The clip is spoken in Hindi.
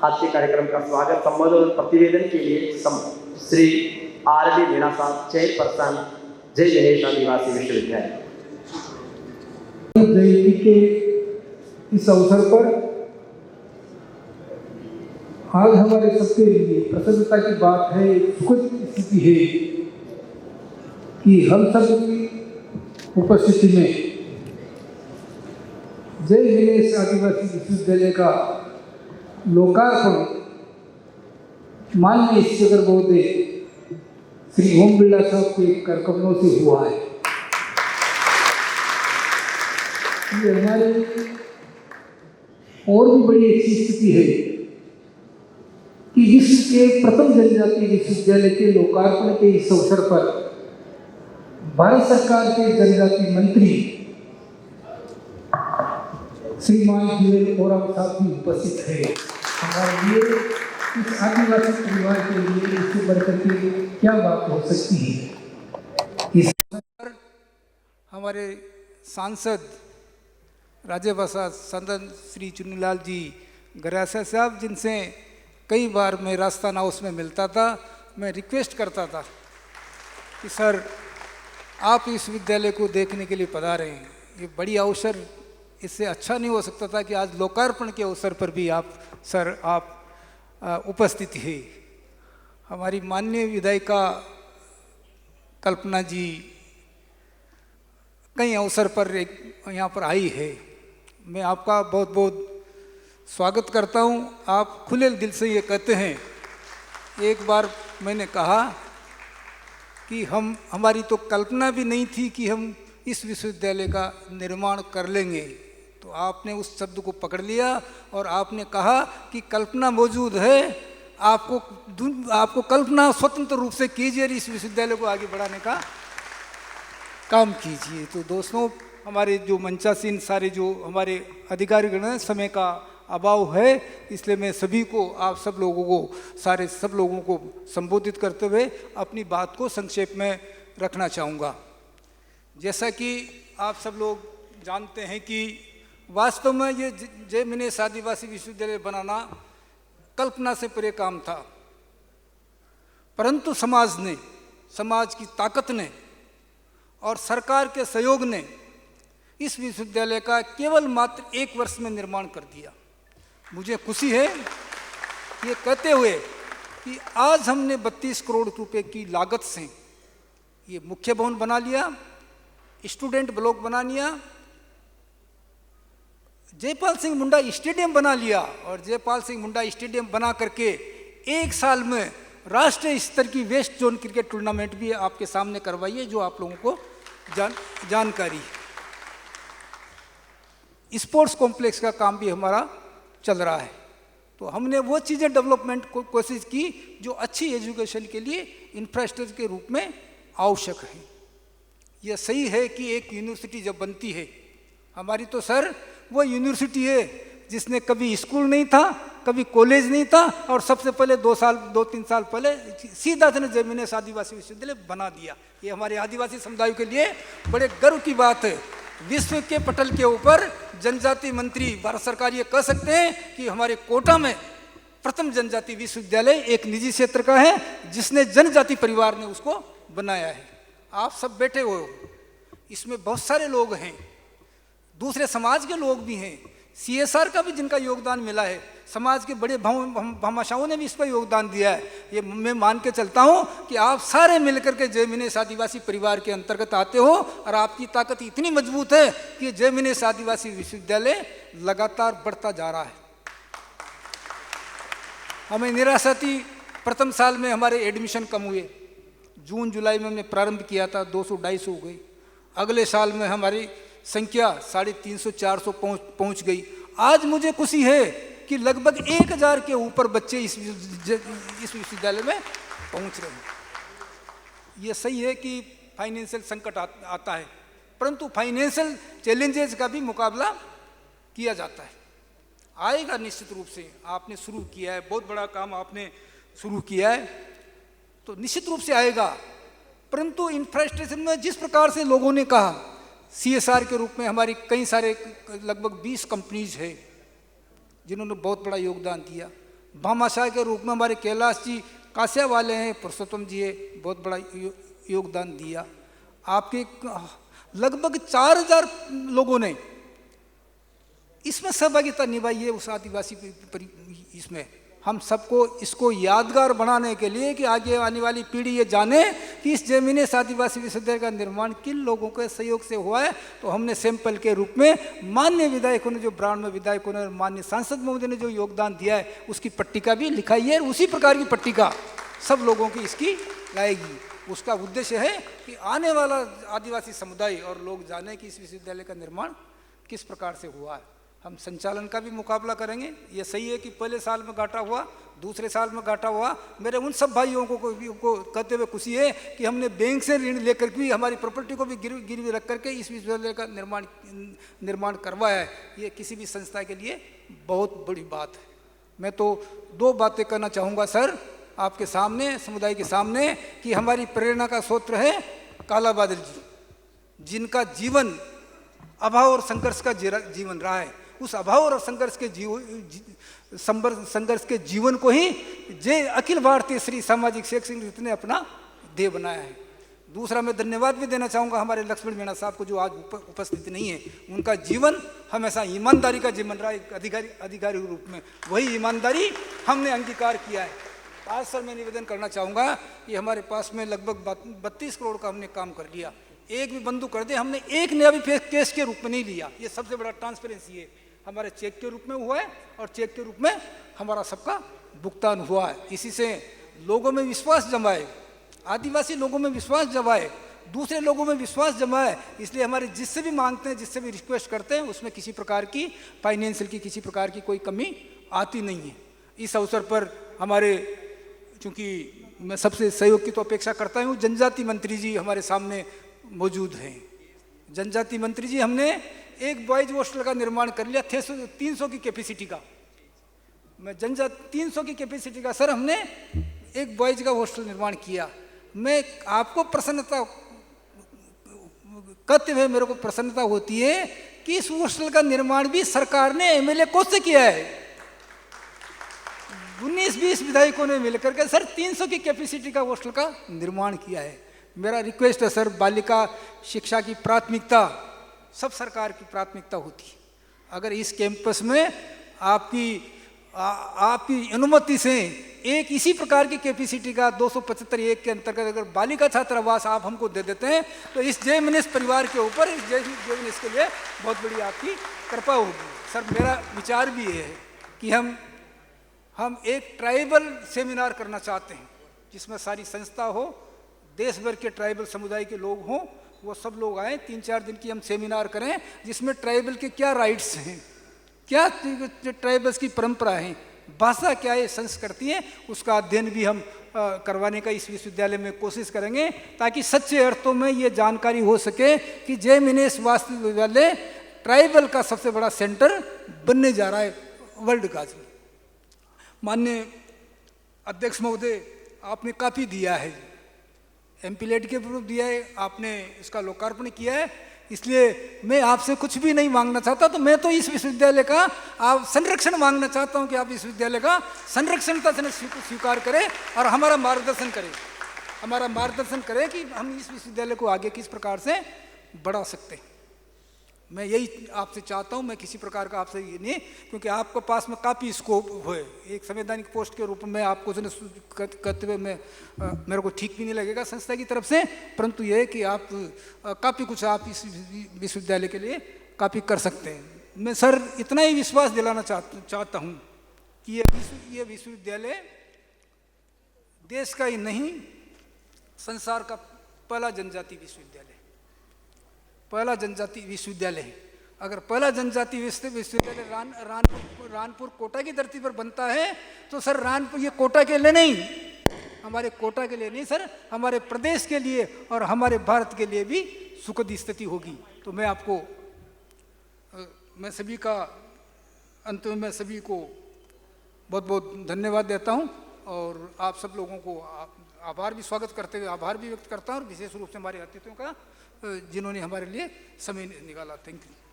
आज के कार्यक्रम का स्वागत संबोधन और प्रतिवेदन के लिए श्री आर.डी. मीणा साहब, चेयरपर्सन, जय गणेश आदिवासी विश्वविद्यालय। जयंती के इस अवसर पर आज हमारे सबके लिए प्रसन्नता की बात है, सुखद स्थिति है कि हम सब की उपस्थिति में जय गणेश आदिवासी विश्वविद्यालय का लोकार्पण माननीय शिक्षक महोदय श्री ओम बिरला साहब के करकमलों से हुआ है। ये हमारे लिए और भी बड़ी अच्छी स्थिति है कि विश्व के प्रथम जनजातीय विश्वविद्यालय के लोकार्पण के इस अवसर पर भारत सरकार के जनजातीय मंत्री श्रीमान जीवेल ओराम साहब भी उपस्थित है। हमारे लिए इस आदिवासी परिवार के लिए इससे बढ़कर के क्या बात हो सकती है। इस पर हमारे सांसद राज्यसभा सदन श्री चुन्नीलाल जी गरासिया साहब, जिनसे कई बार मैं राजस्थान हाउस में मिलता था, मैं रिक्वेस्ट करता था कि सर आप इस विद्यालय को देखने के लिए पधारे हैं, ये बड़ी अवसर, इससे अच्छा नहीं हो सकता था कि आज लोकार्पण के अवसर पर भी आप सर उपस्थित है। हमारी माननीय विधायिका कल्पना जी कई अवसर पर यहाँ पर आई है। मैं आपका बहुत बहुत स्वागत करता हूँ। आप खुले दिल से ये कहते हैं। एक बार मैंने कहा कि हमारी तो कल्पना भी नहीं थी कि हम इस विश्वविद्यालय का निर्माण कर लेंगे, तो आपने उस शब्द को पकड़ लिया और आपने कहा कि कल्पना मौजूद है, आपको कल्पना स्वतंत्र रूप से कीजिए और इस विश्वविद्यालय को आगे बढ़ाने का काम कीजिए। तो दोस्तों, हमारे जो मंचासीन सारे जो हमारे अधिकारीगण हैं, समय का अभाव है, इसलिए मैं सभी को, आप सब लोगों को, सब लोगों को संबोधित करते हुए अपनी बात को संक्षेप में रखना चाहूँगा। जैसा कि आप सब लोग जानते हैं कि वास्तव में ये जय गणेश आदिवासी विश्वविद्यालय बनाना कल्पना से परे काम था, परंतु समाज की ताकत ने और सरकार के सहयोग ने इस विश्वविद्यालय का केवल मात्र 1 वर्ष में निर्माण कर दिया। मुझे खुशी है ये कहते हुए कि आज हमने 32 करोड़ रुपए की लागत से ये मुख्य भवन बना लिया, स्टूडेंट ब्लॉक बना लिया, जयपाल सिंह मुंडा स्टेडियम बना लिया, और जयपाल सिंह मुंडा स्टेडियम बना करके 1 साल में राष्ट्रीय स्तर की वेस्ट जोन क्रिकेट टूर्नामेंट भी आपके सामने करवाई है, जो आप लोगों को जानकारी है। स्पोर्ट्स कॉम्प्लेक्स का काम भी हमारा चल रहा है। तो हमने वो चीज़ें डेवलपमेंट को कोशिश की जो अच्छी एजुकेशन के लिए इंफ्रास्ट्रक्चर के रूप में आवश्यक है। यह सही है कि एक यूनिवर्सिटी जब बनती है, हमारी तो सर वो यूनिवर्सिटी है जिसने कभी स्कूल नहीं था, कभी कॉलेज नहीं था, और सबसे पहले 2-3 साल पहले सीधा से जय गणेश आदिवासी विश्वविद्यालय बना दिया। ये हमारे आदिवासी समुदाय के लिए बड़े गर्व की बात है। विश्व के पटल के ऊपर जनजातीय मंत्री भारत सरकार ये कह सकते हैं कि हमारे कोटा में प्रथम जनजातीय विश्वविद्यालय एक निजी क्षेत्र का है, जिसने जनजाति परिवार ने उसको बनाया है। आप सब बैठे हुए हो, इसमें बहुत सारे लोग हैं, दूसरे समाज के लोग भी हैं, CSR का भी जिनका योगदान मिला है, समाज के बड़े भामाशाहों ने भी इस पर योगदान दिया है। ये मैं मान के चलता हूँ कि आप सारे मिलकर के जय गणेश आदिवासी परिवार के अंतर्गत आते हो, और आपकी ताकत इतनी मजबूत है कि जय गणेश आदिवासी विश्वविद्यालय लगातार बढ़ता जा रहा है। हमें निराशा थी, प्रथम साल में हमारे एडमिशन कम हुए, जून जुलाई में हमने प्रारंभ किया था, 200-250 हो गई। अगले साल में हमारी संख्या 350-400 पहुंच गई। आज मुझे खुशी है कि लगभग 1000 के ऊपर बच्चे इस विश्वविद्यालय में पहुंच रहे हैं। ये सही है कि फाइनेंशियल संकट आता है, परंतु फाइनेंशियल चैलेंजेस का भी मुकाबला किया जाता है, आएगा निश्चित रूप से। आपने शुरू किया है, बहुत बड़ा काम आपने शुरू किया है, तो निश्चित रूप से आएगा। परंतु इंफ्रास्ट्रक्चर में जिस प्रकार से लोगों ने कहा, CSR के रूप में हमारी कई सारे लगभग 20 कंपनीज है जिन्होंने बहुत बड़ा योगदान दिया। भामाशाह के रूप में हमारे कैलाश जी कासिया वाले हैं, पुरुषोत्तम जी है, बहुत बड़ा योगदान दिया। आपके लगभग 4000 लोगों ने इसमें सहभागिता निभाई है उस आदिवासी इसमें। हम सबको इसको यादगार बनाने के लिए कि आगे आने वाली पीढ़ी ये जाने कि इस जयमिनेश आदिवासी विश्वविद्यालय का निर्माण किन लोगों के सहयोग से हुआ है, तो हमने सैंपल के रूप में माननीय विधायकों ने, जो ब्राह्मण विधायकों ने, माननीय सांसद महोदय ने जो योगदान दिया है उसकी पट्टिका भी लिखाई है। उसी प्रकार की पट्टिका सब लोगों की इसकी लाएगी। उसका उद्देश्य है कि आने वाला आदिवासी समुदाय और लोग जाने कि इस विश्वविद्यालय का निर्माण किस प्रकार से हुआ है। हम संचालन का भी मुकाबला करेंगे। ये सही है कि पहले साल में घाटा हुआ, दूसरे साल में घाटा हुआ। मेरे उन सब भाइयों को कहते हुए खुशी है कि हमने बैंक से ऋण लेकर भी हमारी प्रॉपर्टी को भी गिरवी रख करके इस विश्वविद्यालय का निर्माण करवाया है। ये किसी भी संस्था के लिए बहुत बड़ी बात है। मैं तो 2 बातें करना चाहूँगा सर आपके सामने, समुदाय के सामने, कि हमारी प्रेरणा का स्रोत है काला बादल जी, जिनका जीवन अभाव और संघर्ष का जीवन रहा है। उस अभाव और संघर्ष के जीवन को ही जय अखिल भारतीय श्री सामाजिक शैक्षणिक रीति ने अपना ध्येय बनाया है। दूसरा, मैं धन्यवाद भी देना चाहूँगा हमारे लक्ष्मण मीणा साहब को, जो आज उपस्थित नहीं है। उनका जीवन हमेशा ईमानदारी का जीवन रहा है, एक अधिकारी के रूप में। वही ईमानदारी हमने अंगीकार किया है। आज सर मैं निवेदन करना चाहूँगा कि हमारे पास में लगभग 32 करोड़ का हमने काम कर लिया। एक भी बंदूक कर दे, हमने एक नया भी केस के रूप में नहीं लिया। ये सबसे बड़ा ट्रांसपेरेंसी है। हमारे चेक के रूप में हुआ है और चेक के रूप में हमारा सबका भुगतान हुआ है। इसी से लोगों में विश्वास जमाए, आदिवासी लोगों में विश्वास जमाए, दूसरे लोगों में विश्वास जमाए। इसलिए हमारे जिससे भी मांगते हैं, जिससे भी रिक्वेस्ट करते हैं, उसमें किसी प्रकार की फाइनेंशियल की किसी प्रकार की कोई कमी आती नहीं है। इस अवसर पर हमारे, चूँकि मैं सबसे सहयोग की तो अपेक्षा करता हूँ, जनजाति मंत्री जी हमारे सामने मौजूद हैं। जनजाति मंत्री जी, हमने एक बॉयज हॉस्टल का निर्माण कर लिया 300 की कैपेसिटी का। मैं 300 की कैपेसिटी का सर हमने एक बॉयज का हॉस्टल निर्माण किया। मैं आपको प्रसन्नता करते हुए मेरे को प्रसन्नता होती है कि इस हॉस्टल का निर्माण भी सरकार ने एमएलए कोष से किया है। 19-20 विधायकों ने मिलकर के सर 300 की कैपेसिटी का हॉस्टल का निर्माण किया है। मेरा रिक्वेस्ट है सर, बालिका शिक्षा की प्राथमिकता सब सरकार की प्राथमिकता होती है। अगर इस कैंपस में आपकी अनुमति से एक इसी प्रकार की कैपेसिटी का 275 के अंतर्गत अगर बालिका छात्रावास आप हमको दे देते हैं, तो इस जयमिनेश परिवार के ऊपर, इस जयमिनेश के लिए बहुत बड़ी आपकी कृपा होगी। सर मेरा विचार भी ये है कि हम एक ट्राइबल सेमिनार करना चाहते हैं, जिसमें सारी संस्था हो, देश भर के ट्राइबल समुदाय के लोग हों, वो सब लोग आए। 3-4 दिन की हम सेमिनार करें, जिसमें ट्राइबल के क्या राइट्स हैं, क्या ट्राइबल्स की परंपरा है, भाषा क्या है, संस्कृति है, उसका अध्ययन भी हम करवाने का इस विश्वविद्यालय में कोशिश करेंगे, ताकि सच्चे अर्थों में ये जानकारी हो सके कि जयमिनेश वास्तु विश्वविद्यालय ट्राइबल का सबसे बड़ा सेंटर बनने जा रहा है वर्ल्ड का। माननीय अध्यक्ष महोदय, आपने काफ़ी दिया है, एमपीलेट के रूप दिया है, आपने इसका लोकार्पण किया है। इसलिए मैं आपसे कुछ भी नहीं मांगना चाहता, तो मैं तो इस विश्वविद्यालय का आप संरक्षण मांगना चाहता हूं कि आप इस विश्वविद्यालय का संरक्षणता से स्वीकार करें और हमारा मार्गदर्शन करें कि हम इस विश्वविद्यालय को आगे किस प्रकार से बढ़ा सकते हैं। मैं यही आपसे चाहता हूं। मैं किसी प्रकार का आपसे ये नहीं, क्योंकि आपके पास में काफ़ी स्कोप है। एक संवैधानिक पोस्ट के रूप में आपको करते हुए मेरे को ठीक भी नहीं लगेगा संस्था की तरफ से, परंतु ये है कि आप काफ़ी कुछ आप इस विश्वविद्यालय के लिए काफ़ी कर सकते हैं। मैं सर इतना ही विश्वास दिलाना चाहता हूँ कि ये विश्वविद्यालय देश का ही नहीं, संसार का पहला जनजाति विश्वविद्यालय है। अगर पहला जनजाति विश्वविद्यालय रानपुर कोटा की धरती पर बनता है, तो सर रानपुर ये कोटा के लिए नहीं, हमारे कोटा के लिए नहीं सर, हमारे प्रदेश के लिए और हमारे भारत के लिए भी सुखद स्थिति होगी। तो मैं सभी का अंत में मैं सभी को बहुत बहुत धन्यवाद देता हूं, और आप सब लोगों को आभार भी स्वागत करते हुए आभार भी व्यक्त करता हूं, और विशेष रूप से हमारे अतिथियों का जिन्होंने हमारे लिए समय निकाला। Thank you.